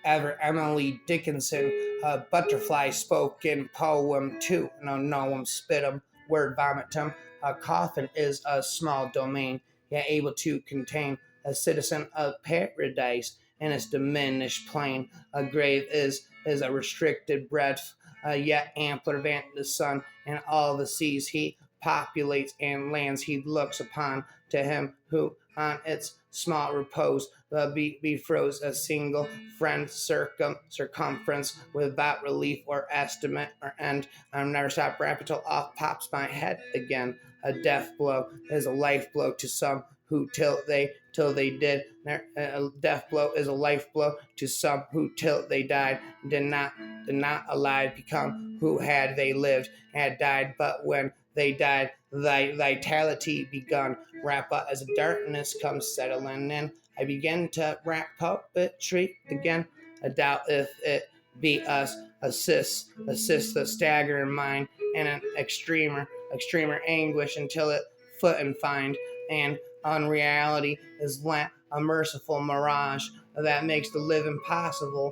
ever Emily Dickinson, butterfly spoken poem too. No, no, spit 'em, word vomit 'em. A coffin is a small domain, yet able to contain a citizen of paradise in its diminished plane. A grave is a restricted breadth, yet ampler than the sun and all the seas he populates and lands he looks upon. To him who on its small repose befroze a single friend circumference without relief or estimate or end. I'll never stop rapping till off pops my head again. A death blow is a life blow to some who till they did. A death blow is a life blow to some who till they died did not alive become who had they lived had died. But when they died, thy vitality begun. Wrap up as darkness comes settling in. I begin to rap poetry again. I doubt if it be us assist the staggering mind and an extremer anguish until it foot and find and unreality is lent a merciful mirage that makes the living possible.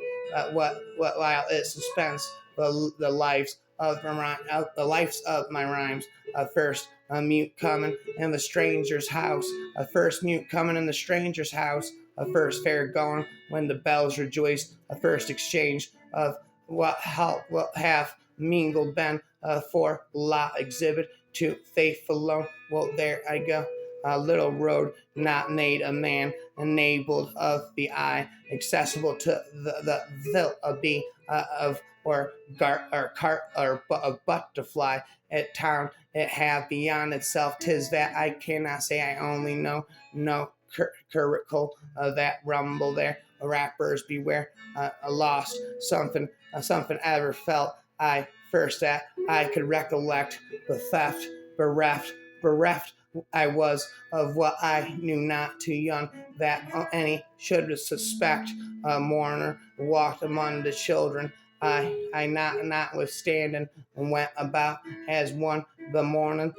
What while it suspends the lives of my rhymes. First a mute coming in the stranger's house. A first mute coming in the stranger's house. A first fair going when the bells rejoice. A first exchange of what have mingled been for law exhibit to faith alone. Well, there I go. A little road not made a man, enabled of the eye, accessible to the vil bee of or cart or a butterfly at town it have beyond itself. Tis that I cannot say. I only know no curricle that rumble there. Rappers beware. A lost something ever felt. I first that I could recollect the theft, bereft I was of what I knew not too young that any should suspect. A mourner walked among the children. I notwithstanding went about as one. The mourning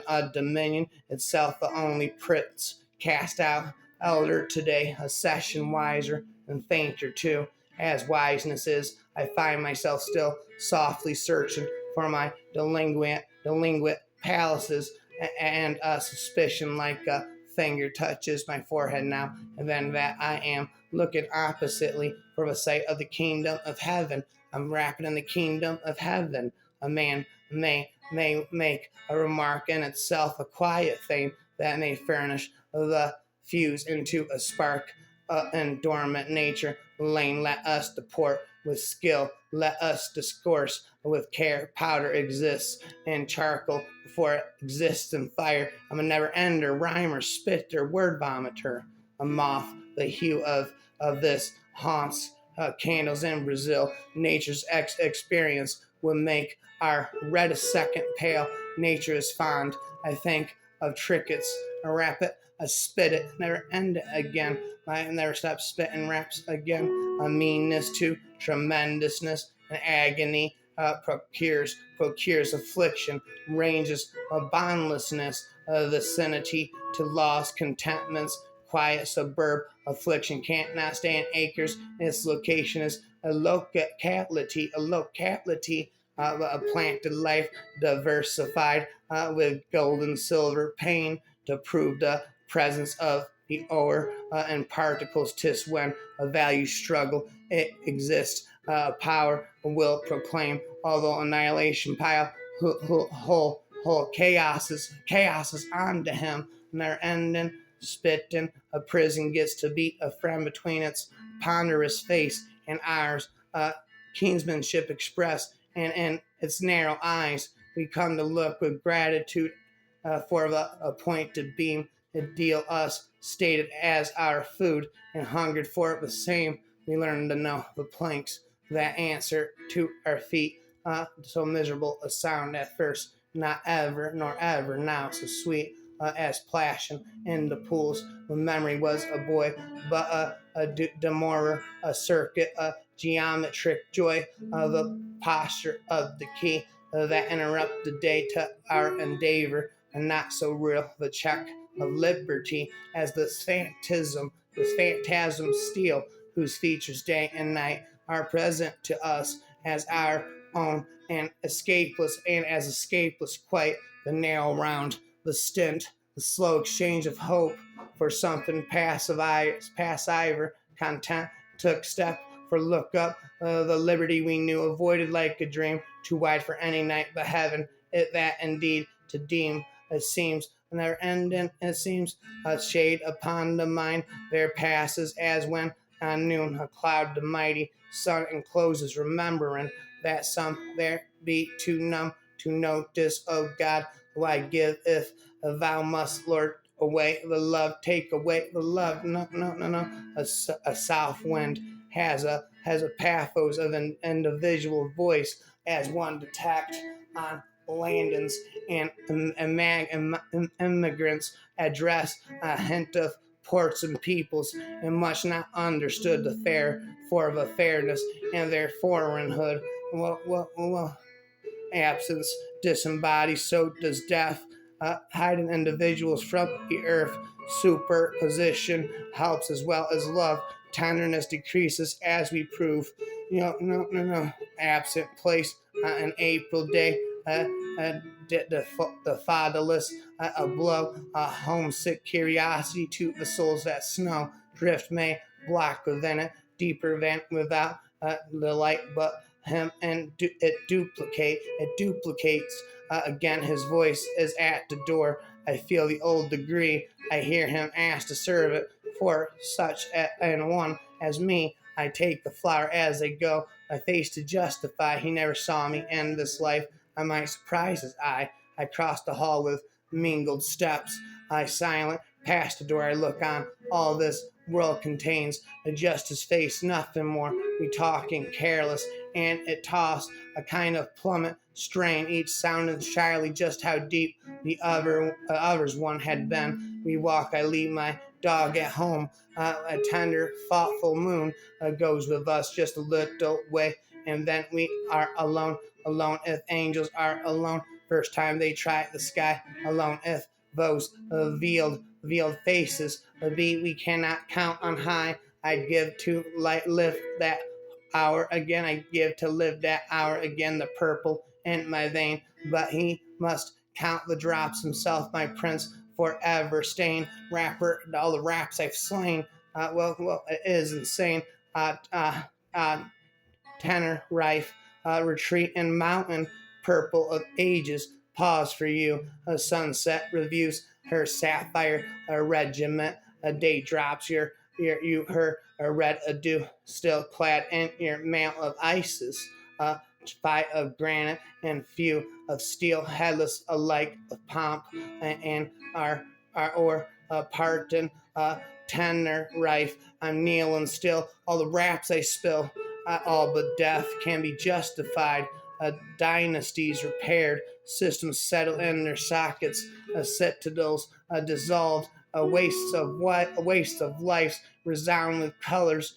of dominion itself the only prince cast out. Elder today, a session wiser and fainter too, as wiseness is. I find myself still softly searching for my delinquent palaces, and a suspicion like a finger touches my forehead now, and then that I am looking oppositely for a sight of the kingdom of heaven. I'm rapping in the kingdom of heaven. A man may make a remark in itself, a quiet thing that may furnish the fuse into a spark in dormant nature. Lane, let us deport with skill, let us discourse with care. Powder exists in charcoal before it exists in fire. I'm a never ender, rhymer, spitter, word vomiter. A moth, the hue of this haunts candles in Brazil. Nature's experience would make our reddest second pale. Nature is fond, I think, of trinkets. A rap it, a spit it, never end it again. I never stop spitting raps again. A meanness to tremendousness and agony procures affliction, ranges a boundlessness, vicinity to lost contentments. Quiet suburb affliction can't not stand acres. Its location is a locality, a planted life diversified with gold and silver pain to prove the presence of the ore and particles. Tis when a value struggle it exists. Power will proclaim, although annihilation pile whole chaos is onto him, and they're ending spitting. A prison gets to be a friend between its ponderous face and ours. Kinsmanship expressed, and in its narrow eyes we come to look with gratitude for the appointed beam that deal us stated as our food, and hungered for it the same. We learn to know the planks that answer to our feet. So miserable a sound at first, not ever nor ever now so sweet as plashing in the pools when memory was a boy, but a demorer, a circuit, a geometric joy of the posture of the key that interrupt the day to our endeavor, and not so real the check of liberty as this phantasm steal whose features day and night are present to us as our own, and escapeless quite the narrow round, the stint, the slow exchange of hope for something passive, content, took step for look up, the liberty we knew avoided like a dream, too wide for any night but heaven, it that indeed to deem, it seems, never ending, it seems, a shade upon the mind, there passes as when on noon a cloud the mighty sun encloses, remembering that some there be too numb to notice, oh God, why give if thou must, Lord, away the love, take away the love. No, no, no, no. A south wind has a pathos of an individual voice as one detect on landings and immigrants address a hint of ports and peoples, and much not understood the fair for of a fairness and their foreignhood. Well, absence disembodies, so does death. Hiding individuals from the earth, superposition helps as well as love. Tenderness decreases as we prove. No. Absent place, an April day, the fatherless, a blow, a homesick curiosity to the souls that snow. Drift may block within it, deeper vent without the light, but him, and it duplicates. Again, his voice is at the door. I feel the old degree. I hear him ask to serve it for such an one as me. I take the flower as they go, my face to justify. He never saw me end this life. I might surprise his eye. I cross the hall with mingled steps. I silent, past the door I look on. All this world contains just his face, nothing more. We talking careless, and it tossed a kind of plummet strain, each sounding shyly just how deep other's one had been. We walk, I leave my dog at home. A tender, thoughtful moon goes with us just a little way, and then we are alone. Alone if angels are alone. First time they try the sky. Alone if those veiled faces be we cannot count on high. I'd give to live that hour again. I give to live that hour again. The purple in my vein, but he must count the drops himself, my prince, forever stain. Rapper, all the raps I've slain. Well, it is insane. Tenor rife, retreat in mountain, purple of ages. Pause for you. A sunset reviews her sapphire, a regiment. A day drops her a red adieu, still clad in your mail of ices. Fight of granite and few of steel, headless alike of pomp, and our pardon, tenor rife. I'm kneeling still. All the raps I spill, all but death can be justified. Dynasties repaired, systems settled in their sockets, citadels dissolved, a waste of lives resound with colors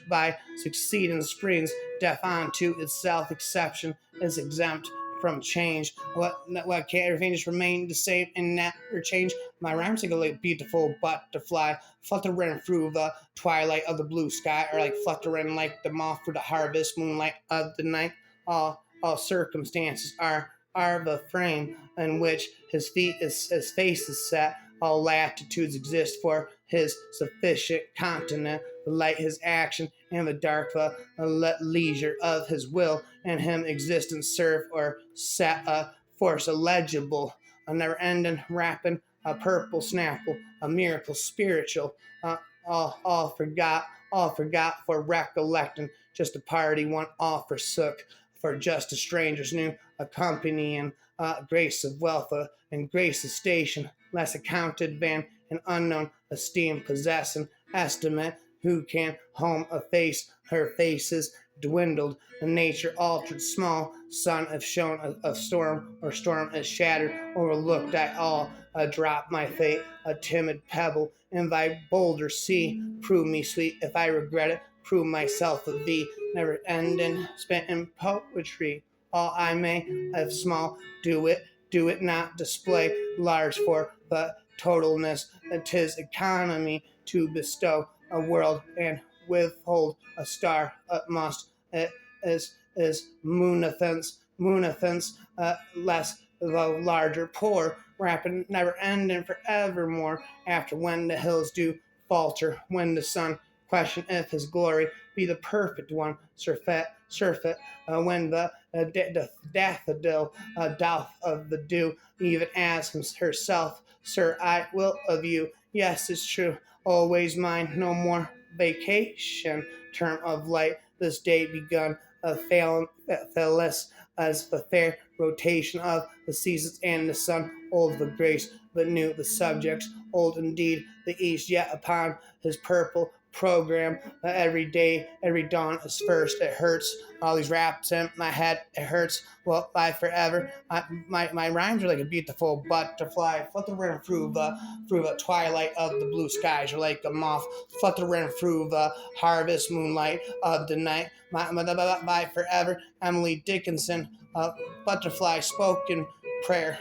by succeeding springs. Death unto itself, exception is exempt from change. What can't everything just remain the same and never change? My rhymes like a beautiful butterfly, fluttering through the twilight of the blue sky, or like fluttering like the moth through the harvest moonlight of the night. All circumstances are the frame in which his face is set. All latitudes exist for his sufficient continent. The light his action, and the dark the leisure of his will, and him existence serve or set a force illegible, a never-ending rapping, a purple snapple, a miracle spiritual, all forgot for recollecting, just a party one all forsook, for just a stranger's new accompanying, grace of wealth and grace of station, less accounted than an unknown esteem possessing estimate, who can home efface her faces dwindled, the nature altered small, sun have shown a storm, or storm has shattered, overlooked I all, drop my fate, a timid pebble in thy bolder sea, prove me sweet if I regret it, prove myself of thee, never ending, spent in poetry, all I may have small, do it not display large for but totalness, 'tis economy to bestow a world and withhold a star utmost. It is moonathance, less the larger poor, rapid, never ending forevermore. After when the hills do falter, when the sun question if his glory be the perfect one, surfeit, when the daffodil doth of the dew, even as herself, sir, I will of you. Yes, it's true, always mine, no more vacation, term of light, this day begun, failless as the fair rotation of the seasons and the sun, old the grace, but new the subjects, old indeed the east, yet upon his purple program, every day, every dawn is first. It hurts. All these raps in my head, it hurts. Well, life forever. My rhymes are like a beautiful butterfly fluttering through the twilight of the blue skies. You're like a moth fluttering through the harvest moonlight of the night. My forever, Emily Dickinson, butterfly spoken prayer.